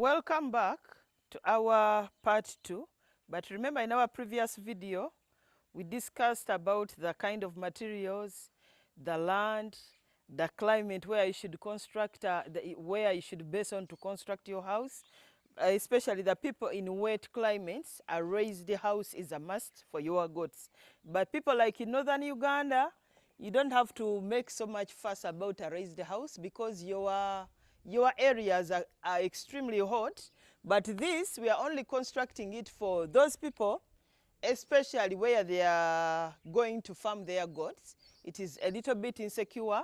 Welcome back to our part 2. But remember, in our previous video, we discussed about the kind of materials, the land, the climate where you should construct, where you should base on to construct your house. Especially the people in wet climates, a raised house is a must for your goats. But people like in northern Uganda, you don't have to make so much fuss about a raised house because your areas are extremely hot. But this, we are only constructing it for those people, especially where they are going to farm their goats. It is a little bit insecure,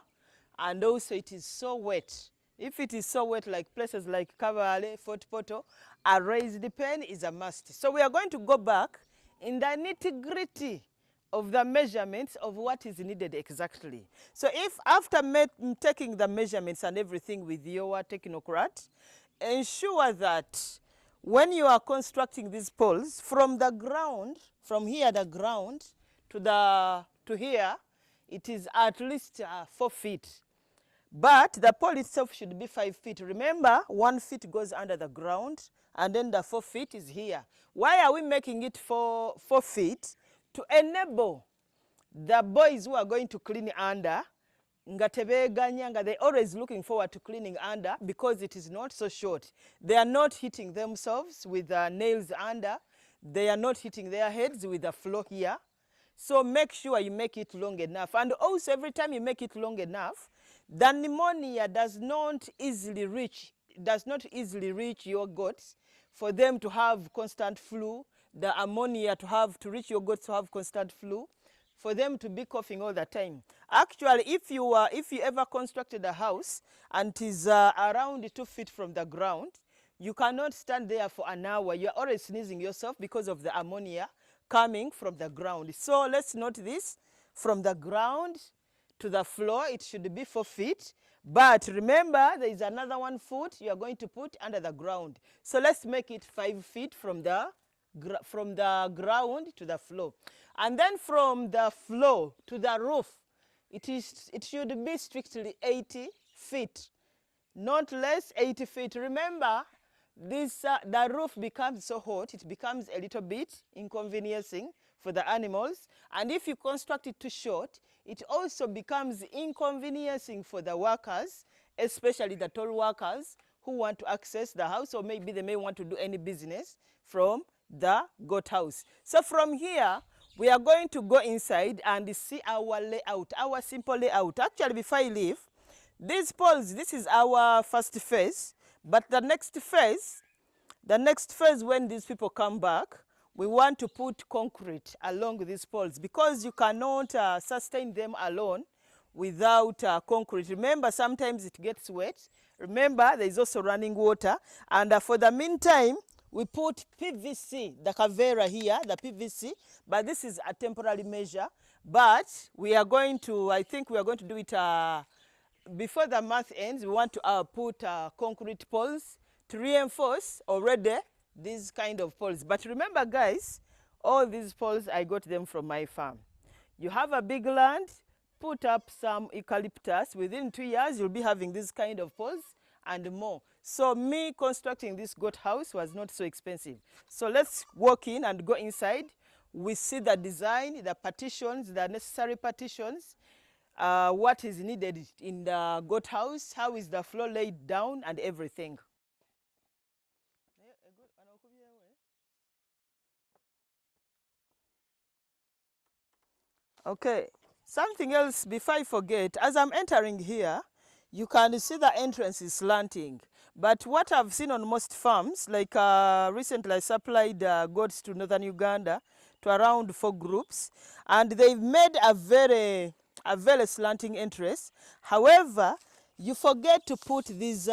and also it is so wet. If it is so wet, like places like Kavale, Fort Poto, a raised pen is a must. So we are going to go back in the nitty-gritty of the measurements of what is needed exactly. So if after taking the measurements and everything with your technocrat, ensure that when you are constructing these poles, from the ground, from here the ground to here, it is at least 4 feet. But the pole itself should be 5 feet. Remember, 1 foot goes under the ground, and then the 4 feet is here. Why are we making it 4 feet? To enable the boys who are going to clean under, they're always looking forward to cleaning under because it is not so short. They are not hitting themselves with nails under. They are not hitting their heads with the floor here. So make sure you make it long enough. And also every time you make it long enough, the pneumonia does not easily reach your goats for them to have constant flu, the ammonia to reach your goats to have constant flu, for them to be coughing all the time. Actually, if you ever constructed a house and it is around 2 feet from the ground, you cannot stand there for an hour. You are always sneezing yourself because of the ammonia coming from the ground. So let's note this. From the ground to the floor, it should be 4 feet. But remember, there is another 1 foot you are going to put under the ground. So let's make it 5 feet from the ground to the floor. And then from the floor to the roof, it should be strictly 80 feet. Not less 80 feet. Remember, the roof becomes so hot, it becomes a little bit inconveniencing for the animals. And if you construct it too short, it also becomes inconveniencing for the workers, especially the tall workers who want to access the house, or maybe they may want to do any business from the goat house. So from here, we are going to go inside and see our layout, our simple layout. Actually, before I leave, these poles, this is our first phase. But the next phase, when these people come back, we want to put concrete along these poles because you cannot sustain them alone without concrete. Remember, sometimes it gets wet. Remember, there is also running water. And for the meantime, we put PVC, the Cavera here, the PVC, but this is a temporary measure. But we are going to, I think we are going to do it before the month ends. We want to put concrete poles to reinforce already these kind of poles. But remember, guys, all these poles, I got them from my farm. You have a big land, put up some eucalyptus. Within 2 years, you'll be having this kind of poles and more. So me constructing this goat house was not so expensive. So let's walk in and go inside. We see the design, the partitions, the necessary partitions, what is needed in the goat house, how is the floor laid down, and everything. Okay, something else before I forget, as I'm entering here, you can see the entrance is slanting. But what I've seen on most farms, like recently I supplied goats to northern Uganda to around 4 groups, and they've made a very slanting entrance. However, you forget to put this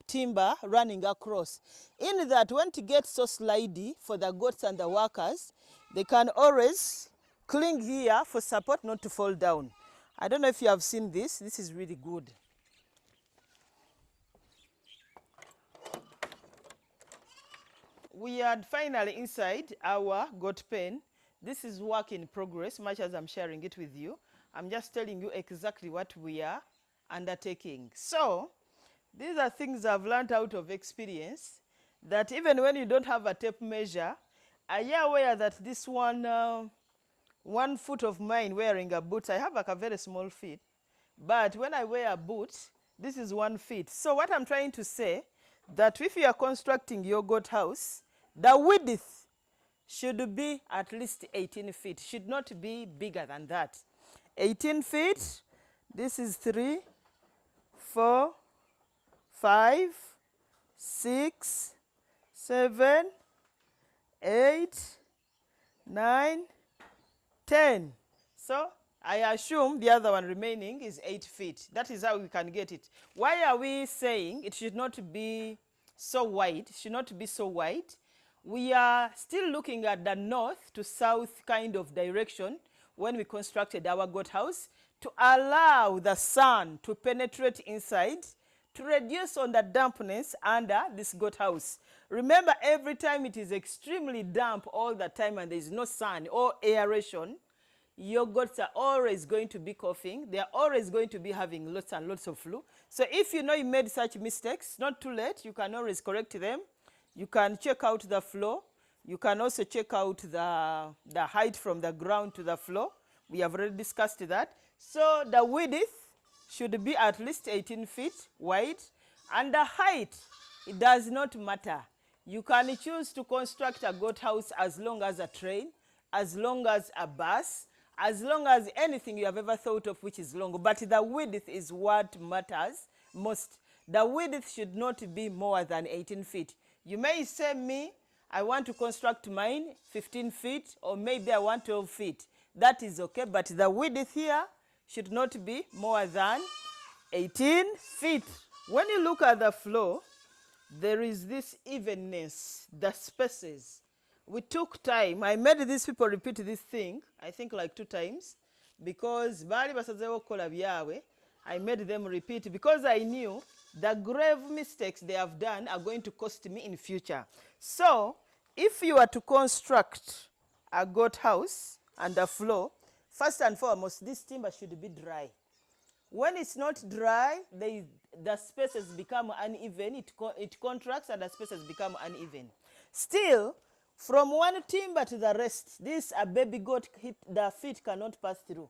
timber running across. In that, when it gets so slidey for the goats and the workers, they can always cling here for support not to fall down. I don't know if you have seen this. This is really good. We are finally inside our goat pen. This is work in progress, much as I'm sharing it with you. I'm just telling you exactly what we are undertaking. So these are things I've learned out of experience. that even when you don't have a tape measure, are you aware that this 1 foot of mine wearing a boot, I have like a very small feet, but when I wear a boot, this is 1 feet. So what I'm trying to say, that if you are constructing your goat house, the width should be at least 18 feet, should not be bigger than that. 18 feet, this is 3, 4, 5, 6, 7, 8, 9, 10. So I assume the other one remaining is 8 feet. That is how we can get it. Why are we saying it should not be so wide? It should not be so wide. We are still looking at the north to south kind of direction when we constructed our goat house to allow the sun to penetrate inside, to reduce on the dampness under this goat house. Remember, every time it is extremely damp all the time and there is no sun or aeration, your goats are always going to be coughing. They are always going to be having lots and lots of flu. So if you know you made such mistakes, not too late, you can always correct them. You can check out the floor. You can also check out the height from the ground to the floor. We have already discussed that. So the width should be at least 18 feet wide. And the height, it does not matter. You can choose to construct a goat house as long as a train, as long as a bus, as long as anything you have ever thought of which is long. But the width is what matters most. The width should not be more than 18 feet. You may say me, I want to construct mine 15 feet, or maybe I want 12 feet. That is okay, but the width here should not be more than 18 feet. When you look at the floor, there is this evenness, the spaces. We took time. I made these people repeat this thing, I think like 2 times, because I made them repeat because I knew the grave mistakes they have done are going to cost me in future. So if you are to construct a goat house and a floor, first and foremost, this timber should be dry. When it's not dry, the spaces become uneven. It contracts and the spaces become uneven. Still, from one timber to the rest, a baby goat, the feet cannot pass through.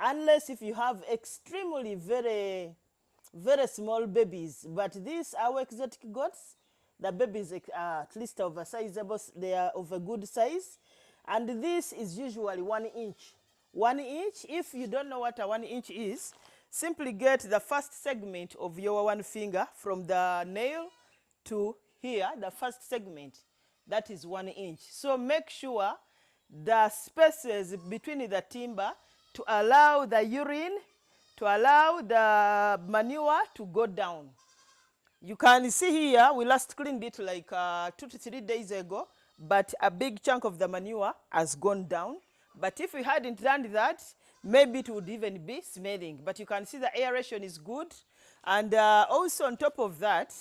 Unless if you have extremely very, very small babies. But these, our exotic goats, the babies are at least oversizable. They are of a good size. And this is usually 1 inch. 1 inch, if you don't know what a 1 inch is, simply get the first segment of your 1 finger from the nail to here, the first segment. That is 1 inch. So make sure the spaces between the timber to allow the urine, to allow the manure to go down. You can see here, we last cleaned it like 2 to 3 days ago, but a big chunk of the manure has gone down. But if we hadn't done that, maybe it would even be smelling. But you can see the aeration is good. And also on top of that,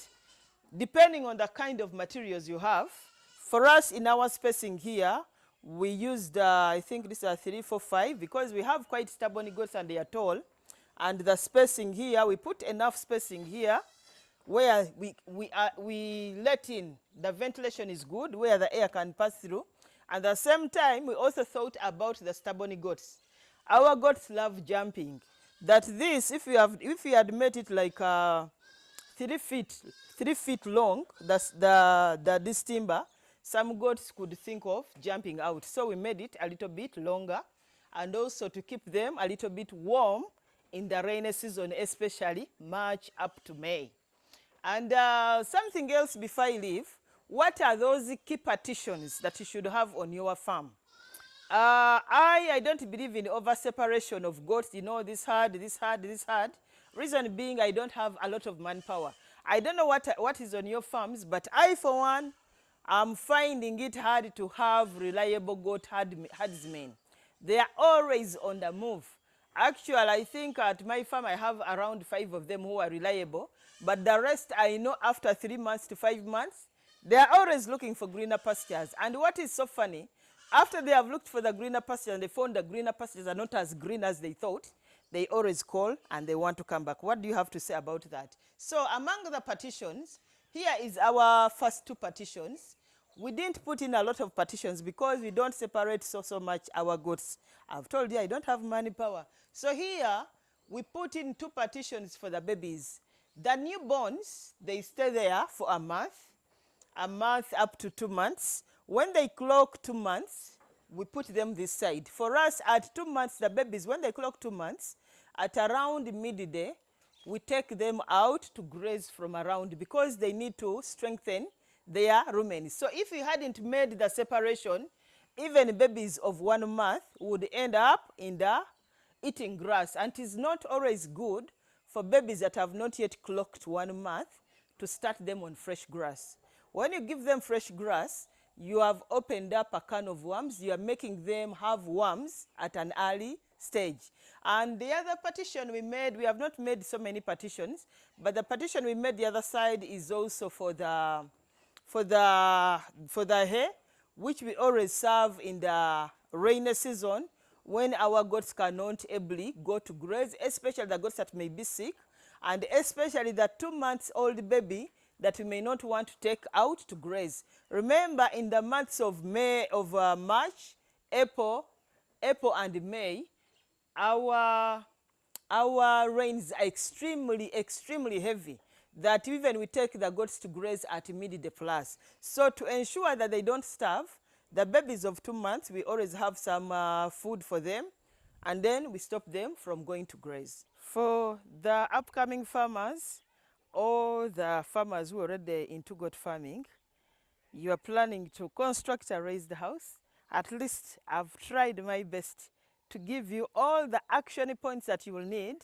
depending on the kind of materials you have, for us in our spacing here, we used, I think these are 3, 4, 5, because we have quite stubborn goats and they are tall. And the spacing here, we put enough spacing here where we let in, the ventilation is good, where the air can pass through. At the same time, we also thought about the stubborn goats. Our goats love jumping. That this, if you had made it like 3 feet long, that's this timber, some goats could think of jumping out. So we made it a little bit longer, and also to keep them a little bit warm in the rainy season, especially March up to May. And something else before I leave, what are those key partitions that you should have on your farm? I don't believe in over separation of goats, you know, this herd, this herd, this herd. Reason being, I don't have a lot of manpower. I don't know what is on your farms, but I, for one, am finding it hard to have reliable goat herdsmen. They are always on the move. Actually, I think at my farm I have around 5 of them who are reliable, but the rest I know after 3 months to 5 months, they are always looking for greener pastures. And what is so funny, after they have looked for the greener pastures and they found the greener pastures are not as green as they thought, they always call and they want to come back. What do you have to say about that? So among the partitions, Here is our first 2 partitions. We didn't put in a lot of partitions because we don't separate so much our goats. I've told you I don't have money power. So here we put in 2 partitions for the babies. The newborns, they stay there for a month up to 2 months. When they clock 2 months, we put them this side. For us, at 2 months, the babies, when they clock 2 months, at around midday, we take them out to graze from around because they need to strengthen their rumens. So if we hadn't made the separation, even babies of 1 month would end up in the eating grass. And it is not always good for babies that have not yet clocked 1 month to start them on fresh grass. When you give them fresh grass, you have opened up a can of worms. You are making them have worms at an early stage. And the other partition we made, we have not made so many partitions, but the partition we made the other side is also for the hay, which we always serve in the rainy season when our goats cannot ably go to graze, especially the goats that may be sick, and especially the 2 months old baby that we may not want to take out to graze. Remember, in the months of March, April and May, our rains are extremely heavy, that even we take the goats to graze at midday plus. So to ensure that they don't starve, the babies of 2 months, we always have some food for them, and then we stop them from going to graze. For the upcoming farmers, or the farmers who are already into goat farming, you are planning to construct a raised house, at least I've tried my best to give you all the action points that you will need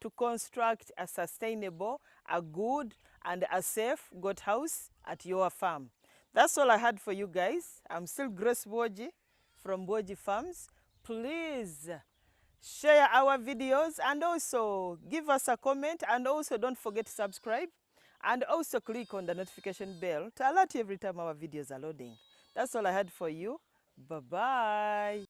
to construct a sustainable, a good, and a safe goat house at your farm. That's all I had for you guys. I'm still Grace Boji from Boji Farms. Please share our videos and also give us a comment, and also don't forget to subscribe, and also click on the notification bell to alert you every time our videos are loading. That's all I had for you. Bye-bye.